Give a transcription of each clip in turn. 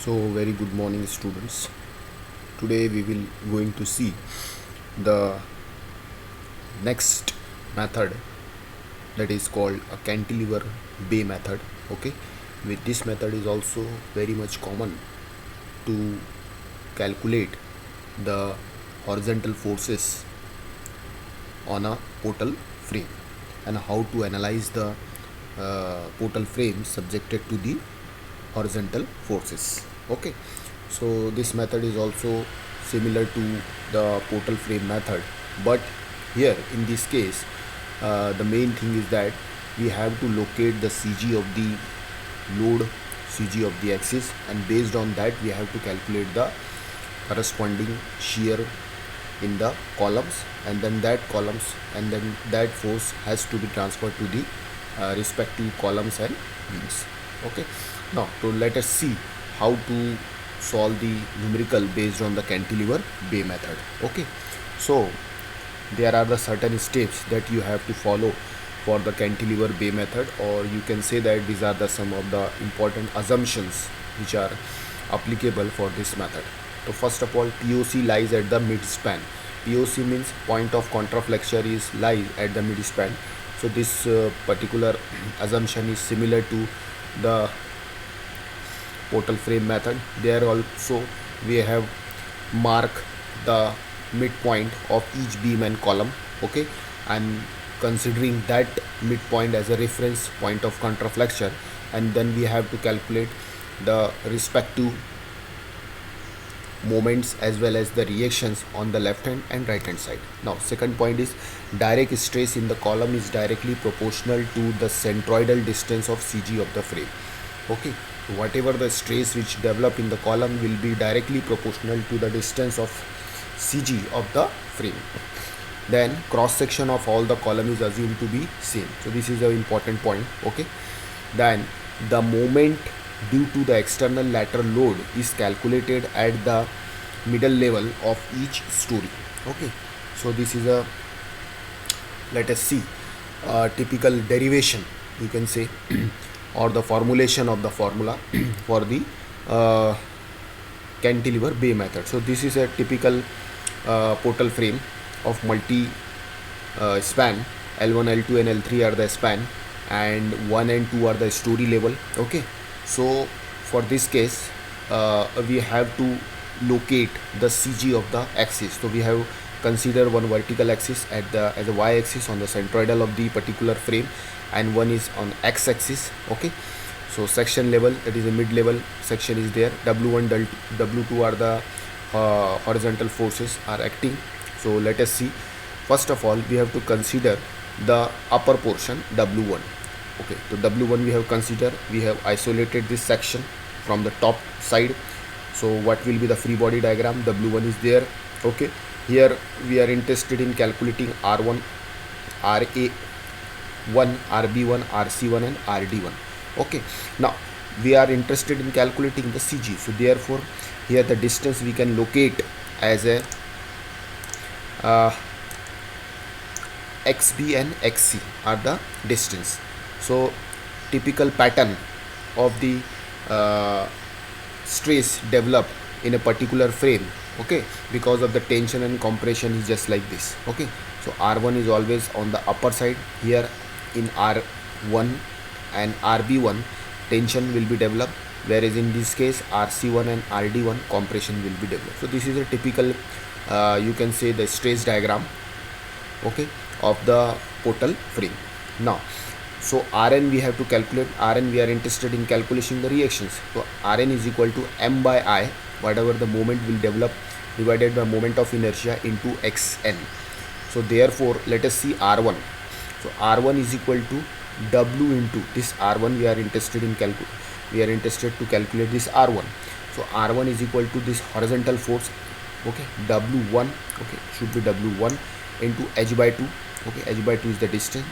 So very good morning students. Today we will going to see the next method, that is called a cantilever bay method. Okay, with this method is also very much common to calculate the horizontal forces on a portal frame and how to analyze the portal frame subjected to the horizontal forces. Okay, so this method is also similar to the portal frame method, but here in this case the main thing is that we have to locate the CG of the load, CG of the axis, and based on that we have to calculate the corresponding shear in the columns, and then that force has to be transferred to the respective columns and beams. Okay, now to let us see how to solve the numerical based on the cantilever bay method. Okay, so there are the certain steps that you have to follow for the cantilever bay method, or you can say that these are the some of the important assumptions which are applicable for this method. So first of all, POC lies at the mid span. POC means point of contraflexure is lies at the mid span. So this particular assumption is similar to the portal frame method. There also we have mark the midpoint of each beam and column. Okay, and considering that midpoint as a reference point of contraflexure, and then we have to calculate the respective moments as well as the reactions on the left hand and right hand side. Now second point is direct stress in the column is directly proportional to the centroidal distance of CG of the frame. Okay, so whatever the stress which develop in the column will be directly proportional to the distance of CG of the frame. Then cross section of all the column is assumed to be same. So this is an important point. Okay, then the moment due to the external lateral load is calculated at the middle level of each story. Okay, so this is a, let us see a typical derivation, you can say or the formulation of the formula for the cantilever bay method. So this is a typical portal frame of multi span. L1, L2 and L3 are the span, and 1 and 2 are the story level. Okay, so for this case we have to locate the CG of the axis. So we have consider one vertical axis at the as a y axis on the centroidal of the particular frame, and one is on x axis. Okay, so section level, that is a mid level section is there. W1, W2 are the horizontal forces are acting. So let us see. First of all, we have to consider the upper portion, W1. Okay, so W1 we have considered, we have isolated this section from the top side. So what will be the free body diagram? W1 is there. Okay, here we are interested in calculating R1, RA1, RB1, RC1 and RD1. Okay, now we are interested in calculating the CG. So therefore here the distance we can locate as a XB and XC are the distance. So typical pattern of the stress developed in a particular frame, okay, because of the tension and compression is just like this. Okay, so R1 is always on the upper side. Here in R1 and RB1 tension will be developed, whereas in this case RC1 and RD1 compression will be developed. So this is a typical you can say the stress diagram, okay, of the portal frame. Now so Rn we have to calculate. Rn we are interested in calculating the reactions. So Rn is equal to m by I, whatever the moment will develop, divided by moment of inertia into xn. So therefore let us see R1. So R1 is equal to W into this R1 we are interested in we are interested to calculate this R1. So R1 is equal to this horizontal force, okay, W1, okay, should be W1 into h by 2. Okay, h by 2 is the distance.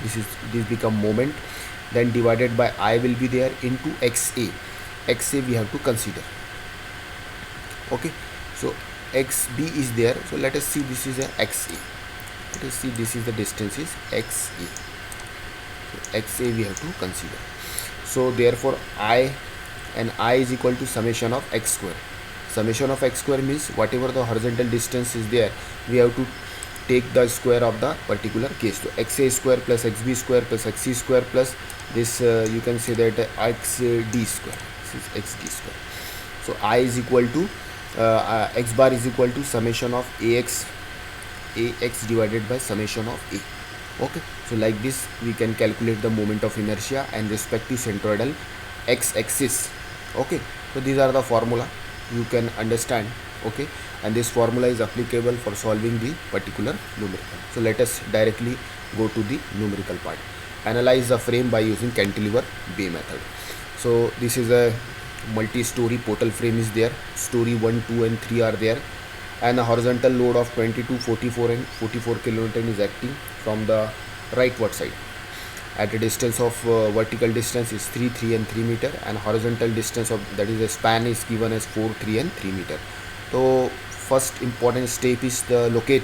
This become moment, then divided by I will be there into XA. XA we have to consider. Okay, so XB is there. So let us see, this is a XA. Let us see, this is the distance is XA. So XA we have to consider. So therefore I and I is equal to summation of x square. Summation of x square means whatever the horizontal distance is there, we have to take the square of the particular case. So xa square plus xb square plus xc square plus this you can say that xd square. This is xd square. So I is equal to x bar is equal to summation of ax divided by summation of a. Okay, so like this we can calculate the moment of inertia and respective centroidal x axis. Okay, so these are the formula you can understand. Okay, and this formula is applicable for solving the particular numerical. So let us directly go to the numerical part. Analyze the frame by using cantilever bay method. So this is a multi-story portal frame is there. Story 1, 2 and 3 are there, and a horizontal load of 22, 44 and 44 kilonewton is acting from the rightward side at a distance of vertical distance is 3, 3 and 3 meter, and horizontal distance of that is the span is given as 4, 3 and 3 meter. So first important step is the locate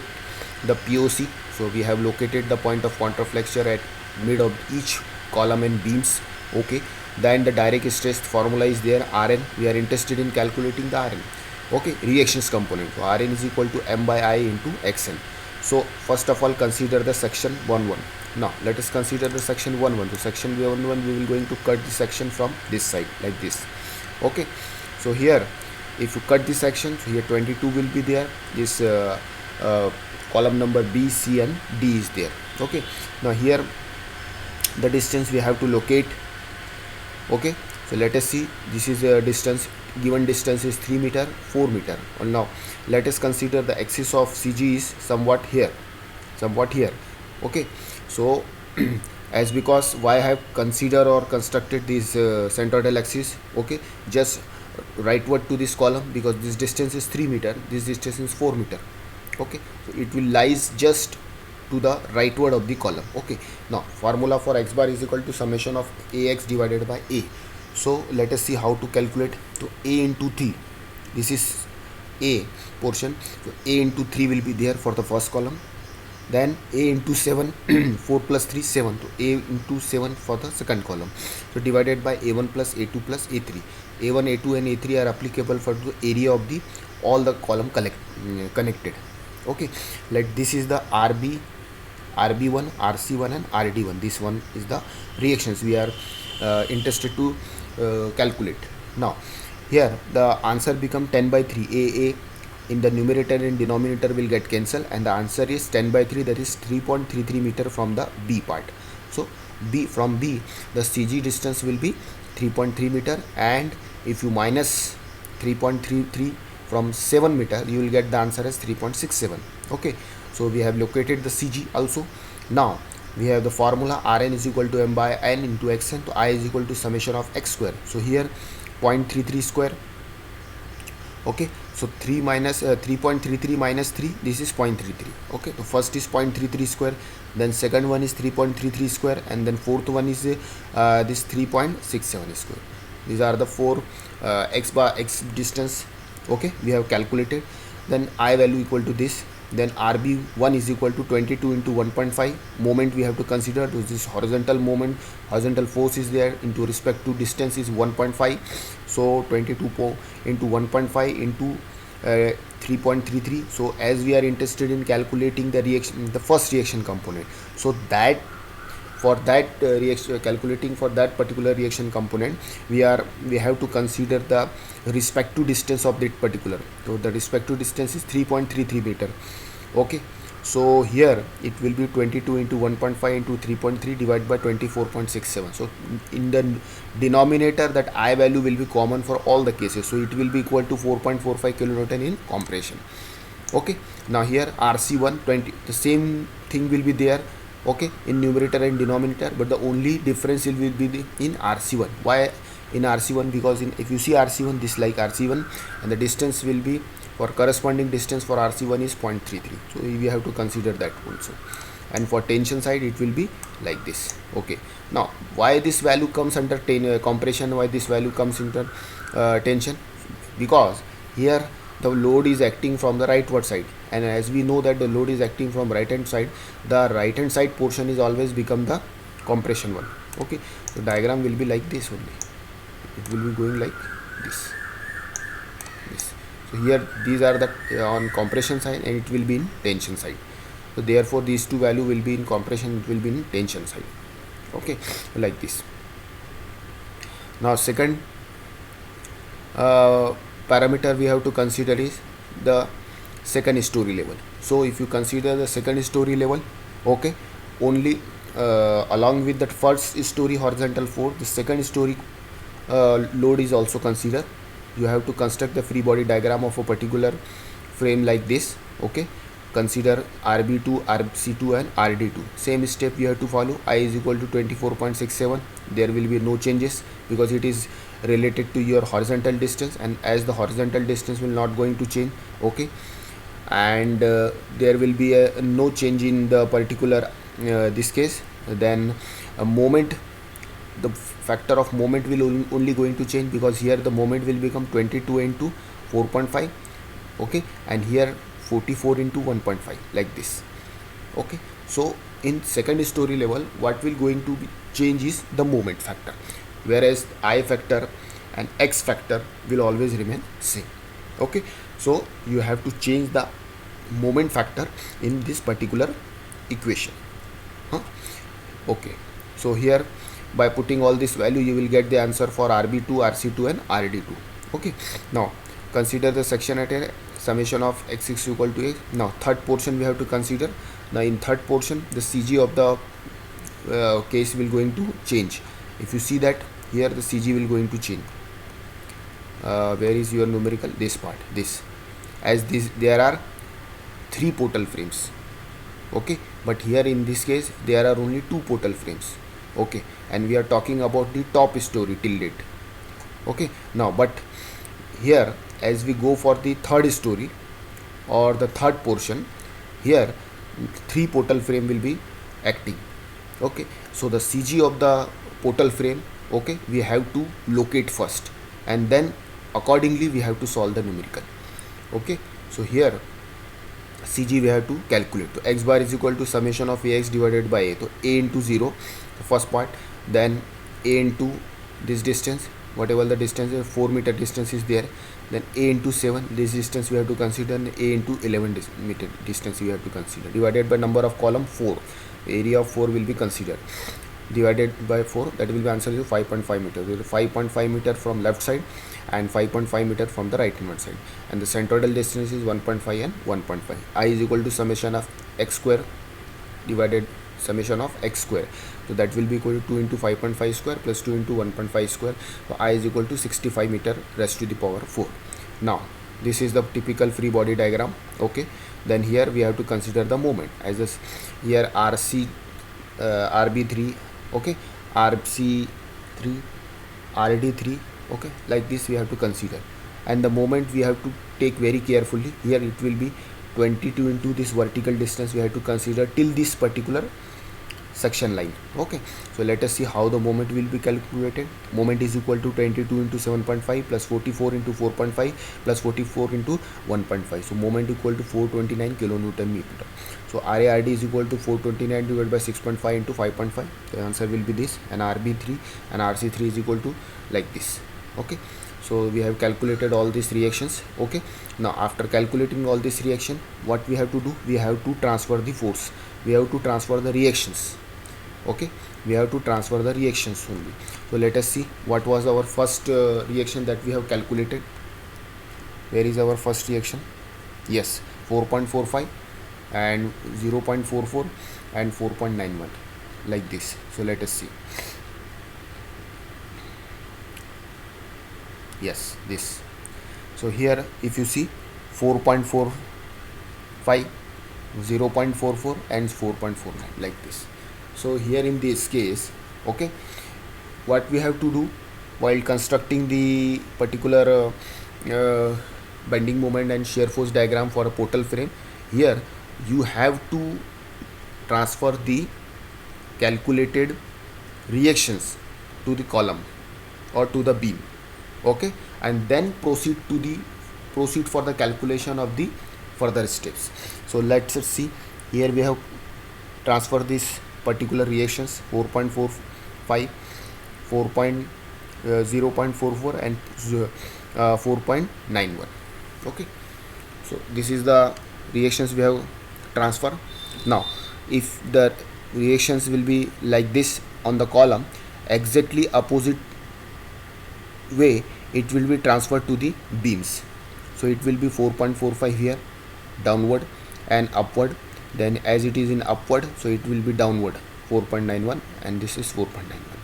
the POC. So we have located the point of counterflexure at mid of each column and beams. Okay, then the direct stress formula is there, Rn. We are interested in calculating the Rn. Okay, reactions component. So Rn is equal to m by I into xn. So first of all consider the section 1, 1. Now let us consider the section 1, 1. So section 1, 1 we will going to cut the section from this side like this. Okay, so here if you cut the section, so here 22 will be there. This column number B, C and D is there. Okay, now here the distance we have to locate. Okay, so let us see, this is a distance, given distance is 3 meter, 4 meter. Well, now let us consider the axis of CG is somewhat here. Okay, so as because why I have considered or constructed this centroidal axis. Okay, just rightward to this column, because this distance is 3 meter, this distance is 4 meter. Okay, so it will lies just to the rightward of the column. Okay, now formula for x bar is equal to summation of ax divided by a. So let us see how to calculate. So a into 3, this is a portion, so a into 3 will be there for the first column, then a into 7 4 plus 3 7, so a into 7 for the second column, so divided by a1 plus a2 plus a3. a1, a2 and a3 are applicable for the area of the all the column connected. Okay, like this is the RB1, RC1 and RD1. This one is the reactions we are interested to calculate. Now here the answer become 10 by 3. A in the numerator and denominator will get cancelled, and the answer is 10 by 3, that is 3.33 meter from the B part. So from B the CG distance will be 3.3 meter, and if you minus 3.33 from 7 meter, you will get the answer as 3.67. Okay, so we have located the CG also. Now we have the formula Rn is equal to m by n into xn. So I is equal to summation of x square. So here 0.33 square. Okay, so 3 minus 3.33 minus 3, this is 0.33. Okay, so first is 0.33 square, then second one is 3.33 square, and then fourth one is this 3.67 square. These are the four x distance. Okay, we have calculated. Then I value equal to this. Then RB1 is equal to 22 into 1.5. Moment we have to consider, to this horizontal moment, horizontal force is there, into respect to distance is 1.5. So 22 into 1.5 into 3.33. So as we are interested in calculating the reaction, the first reaction component, so that for that reaction, calculating for that particular reaction component, we have to consider the respective distance of that particular. So the respective distance is 3.33 meter. Okay, so here it will be 22 into 1.5 into 3.3 divided by 24.67. So in the denominator, that I value will be common for all the cases, so it will be equal to 4.45 kilonewton in compression. Okay, now here RC1 20, the same thing will be there. Okay, in numerator and denominator, but the only difference will be in RC1. Why in RC1? Because if you see RC1, this like RC1, and the distance will be, for corresponding distance for RC1 is 0.33. So we have to consider that also. And for tension side, it will be like this. Okay, now why this value comes under compression, why this value comes under tension? Because here the load is acting from the rightward side, and as we know that the load is acting from right hand side, the right hand side portion is always become the compression one. Okay, so diagram will be like this only. it will be going like this. So here these are the on compression side, and it will be in tension side. So therefore these two value will be in compression, it will be in tension side. Okay, like this. Now second parameter we have to consider is the second story level. So if you consider the second story level, okay, only along with that first story horizontal force, the second story load is also considered. You have to construct the free body diagram of a particular frame like this. Okay, consider RB2, RC2 and RD2. Same step you have to follow. I is equal to 24.67. There will be no changes because it is related to your horizontal distance, and as the horizontal distance will not going to change. Okay, and there will be no change in the particular this case. Then a moment, the factor of moment will only going to change, because here the moment will become 22 into 4.5. okay, and here 44 into 1.5, like this. Okay, so in second story level what will going to be change is the moment factor, whereas I factor and X factor will always remain same. Okay, so you have to change the moment factor in this particular equation. Okay, so here by putting all this value you will get the answer for RB2, RC2 and RD2. Okay, now consider the section at a summation of x6 equal to x. Now third portion we have to consider. Now in third portion the CG of the case will going to change. If you see that here the CG will going to change. Where is your numerical? This part, this, as this there are 3 portal frames. Okay, but here in this case there are only 2 portal frames. Okay, and we are talking about the top story till date. Okay, now but here as we go for the third story or the third portion, here 3 portal frame will be acting. Okay, so the CG of the portal frame, okay, we have to locate first, and then accordingly we have to solve the numerical. Okay, so here CG we have to calculate. So x bar is equal to summation of ax divided by a. So a into 0, the first part, then a into this distance, whatever the distance is, 4 meter distance is there, then a into 7, this distance we have to consider, and a into 11 meter distance we have to consider, divided by number of column 4, area of 4 will be considered, divided by 4, that will be answer is 5.5 meters. 5.5 meter from left side and 5.5 meter from the right hand side, and the centroidal distance is 1.5 and 1.5. I is equal to summation of x square divided summation of x square, so that will be equal to 2 into 5.5 square plus 2 into 1.5 square. So I is equal to 65 meter raised to the power 4. Now this is the typical free body diagram. Okay, then here we have to consider the moment as this. Here RC RB3, okay, RC3, RD3, okay, like this we have to consider, and the moment we have to take very carefully. Here it will be 22 into this vertical distance we have to consider till this particular section line. Okay, so let us see how the moment will be calculated. Moment is equal to 22 into 7.5 plus 44 into 4.5 plus 44 into 1.5. So moment equal to 429 kilonewton meter. So RARD is equal to 429 divided by 6.5 into 5.5. The answer will be this, and RB3 and RC3 is equal to like this. Okay, so we have calculated all these reactions. Okay, now after calculating all this reaction, what we have to do? We have to transfer the force, we have to transfer the reactions. Okay, we have to transfer the reactions only. So let us see what was our first reaction that we have calculated. Where is our first reaction? Yes, 4.45 and 0.44 and 4.91, like this. So let us see. Yes, this. So here if you see 4.45, 0.44 and 4.49, like this. So here in this case, okay, what we have to do while constructing the particular bending moment and shear force diagram for a portal frame, here you have to transfer the calculated reactions to the column or to the beam. Okay, and then proceed for the calculation of the further steps. So let's see. Here we have transferred this particular reactions 4.45, 4.1 0.44 and 4.91. Okay, so this is the reactions we have transfer. Now if the reactions will be like this on the column, exactly opposite way it will be transferred to the beams. So it will be 4.45 here downward and upward, then as it is in upward, so it will be downward 4.91, and this is 4.91,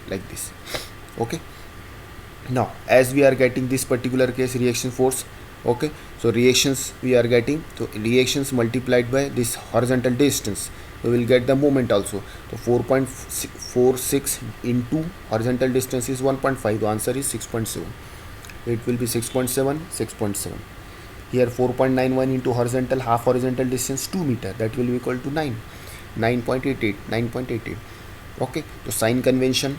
like this. Okay, now as we are getting this particular case reaction force, okay, so reactions we are getting, so reactions multiplied by this horizontal distance, we will get the moment also. So 4.46 into horizontal distance is 1.5, the answer is 6.7. It will be 6.7, 6.7. Here 4.91 into horizontal, half horizontal distance 2 meter, that will be equal to 9, 9.88, 9.88. Okay, so sign convention,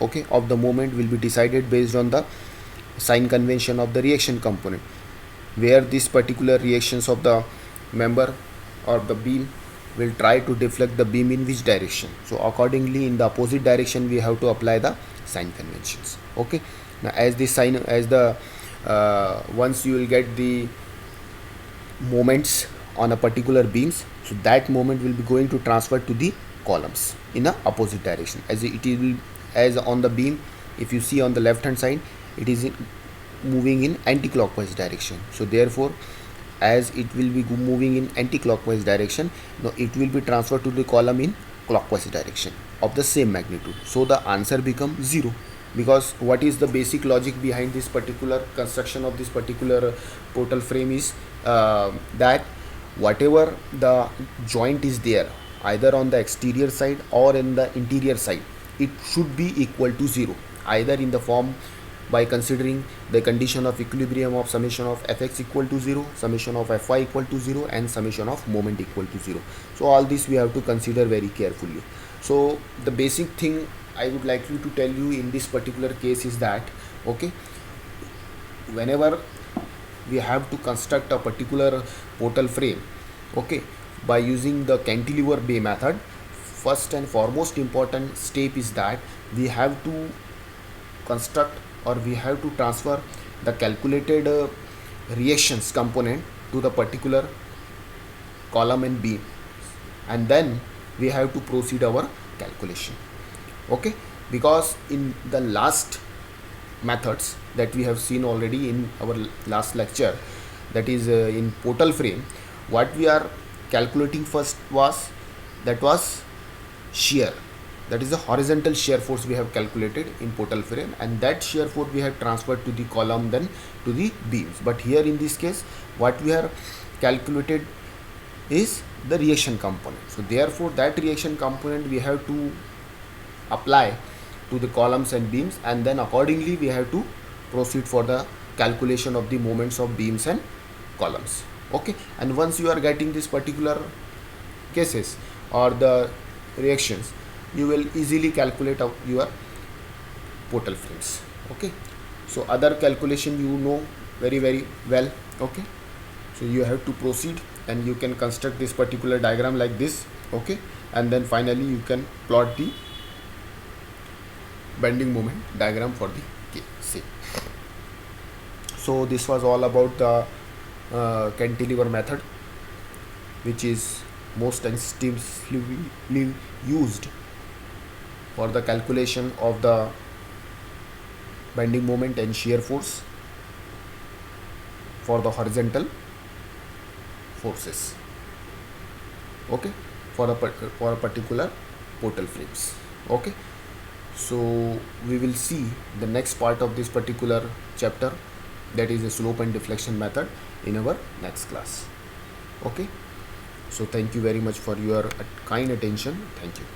okay, of the moment will be decided based on the sign convention of the reaction component, where this particular reactions of the member or the beam will try to deflect the beam in which direction. So accordingly in the opposite direction we have to apply the sign conventions. Okay, now as the sign, as the once you will get the moments on a particular beams, so that moment will be going to transfer to the columns in a opposite direction, as it will, as on the beam if you see on the left hand side, it is moving in anti-clockwise direction. So therefore as it will be moving in anti-clockwise direction, now it will be transferred to the column in clockwise direction of the same magnitude. So the answer becomes 0, because what is the basic logic behind this particular construction of this particular portal frame is that whatever the joint is there, either on the exterior side or in the interior side, it should be equal to 0, either in the form by considering the condition of equilibrium of summation of fx equal to 0, summation of fy equal to 0, and summation of moment equal to 0. So all this we have to consider very carefully. So the basic thing I would like you to tell you in this particular case is that, okay, whenever we have to construct a particular portal frame, okay, by using the cantilever bay method, first and foremost important step is that we have to construct, or we have to transfer the calculated reactions component to the particular column and beam, and then we have to proceed our calculation. Okay, because in the last methods that we have seen already in our last lecture, that is in portal frame, what we are calculating first was, that was shear, that is the horizontal shear force we have calculated in portal frame, and that shear force we have transferred to the column, then to the beams. But here in this case what we are calculated is the reaction component. So therefore that reaction component we have to apply to the columns and beams, and then accordingly we have to proceed for the calculation of the moments of beams and columns. Okay, and once you are getting this particular cases or the reactions, you will easily calculate out your portal frames. Okay, so other calculation you know very well. Okay, so you have to proceed and you can construct this particular diagram like this. Okay, and then finally you can plot the bending moment diagram for the case. So this was all about the cantilever method, which is most extensively used for the calculation of the bending moment and shear force for the horizontal forces. Okay, for a particular portal frames. Okay, so we will see the next part of this particular chapter, that is the slope and deflection method, in our next class. Okay, so thank you very much for your kind attention. Thank you.